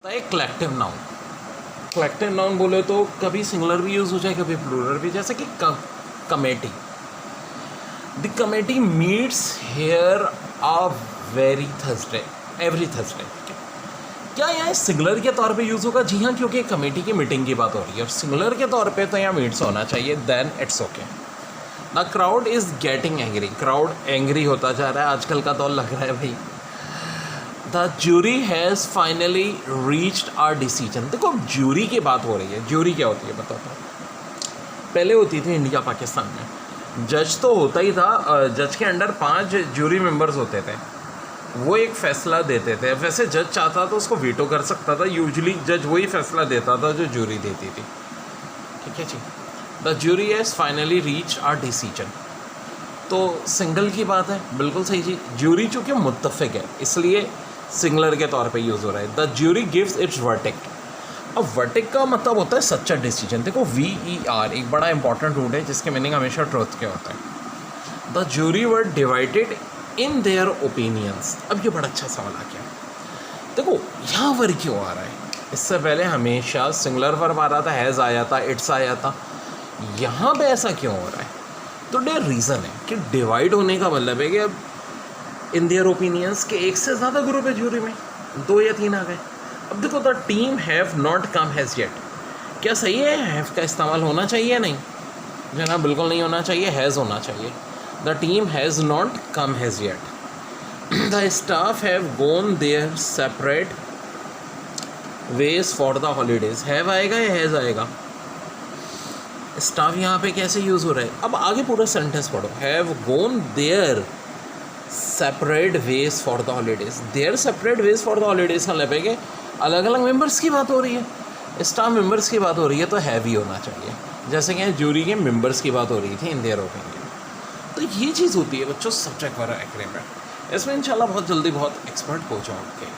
होता है collective noun. Collective noun बोले तो कभी सिंगुलर भी यूज़ हो जाए, कभी प्लूरल भी, जैसे कि committee. The committee meets here every Thursday. क्या यहाँ सिंगुलर के तौर पे यूज़ होगा? जी हाँ, क्योंकि कमेटी की मीटिंग की बात हो रही है और सिंगुलर के तौर पे तो यहाँ मीट्स होना चाहिए, then it's okay. The crowd is getting angry. Crowd angry होता जा रहा है, आजकल का दौर लग रहा है भाई। The jury has finally reached our decision. देखो, ज्यूरी की बात हो रही है। ज्यूरी क्या होती है बताता हूँ। पहले होती थी इंडिया पाकिस्तान में, जज तो होता ही था, जज के अंडर 5 ज्यूरी मेंबर्स होते थे, वो एक फ़ैसला देते थे। वैसे जज चाहता तो उसको वीटो कर सकता था, यूजुअली जज वही फैसला देता था जो ज्यूरी देती थी। ठीक है जी। The jury has finally reach our decision, तो सिंगल की बात है, बिल्कुल सही जी। ज्यूरी चूँकि मुत्तफ़िक है इसलिए सिंगुलर के तौर पे यूज़ हो रहा है। The jury gives it's verdict. अब वर्डिक्ट का मतलब होता है सच्चा डिसीजन। देखो, VER एक बड़ा इंपॉर्टेंट रूट है जिसके मीनिंग हमेशा ट्रुथ के होता है। The jury were divided in their opinions. अब ये बड़ा अच्छा सवाल आ गया। देखो, यहाँ वर्ड क्यों आ रहा है? इससे पहले हमेशा सिंगुलर वर्ब आ रहा था, हैज़ आया था, इट्स आया था। यहाँ पे ऐसा क्यों हो रहा है? तो डेयर रीज़न है कि डिवाइड होने का मतलब है कि अब इन देयर ओपिनियंस के एक से ज़्यादा ग्रुप है ज्यूरी में, 2 या 3 आ गए। अब देखो, the team have not come has yet. क्या सही है? हैव का इस्तेमाल होना चाहिए या नहीं? जनाब बिल्कुल नहीं होना चाहिए, हैज़ होना चाहिए। The team has not come has yet. The staff have gone their separate ways for the holidays. Have आएगा या हैज़ आएगा? स्टाफ यहाँ पे कैसे यूज़ हो रहा है? अब आगे पूरा सेंटेंस पढ़ो। Have gone their separate ways for the holidays. Their separate ways for the holidays का मतलब है कि अलग अलग मेंबर्स की बात हो रही है, स्टाफ मेंबर्स की बात हो रही है, तो हैव ही होना चाहिए। जैसे कि ज्यूरी के मेंबर्स की बात हो रही थी इन देयर ओपिनियन। तो ये चीज़ होती है बच्चों सब्जेक्ट वर्ब एग्रीमेंट। इसमें इंशाल्लाह बहुत जल्दी बहुत एक्सपर्ट हो जाओगे।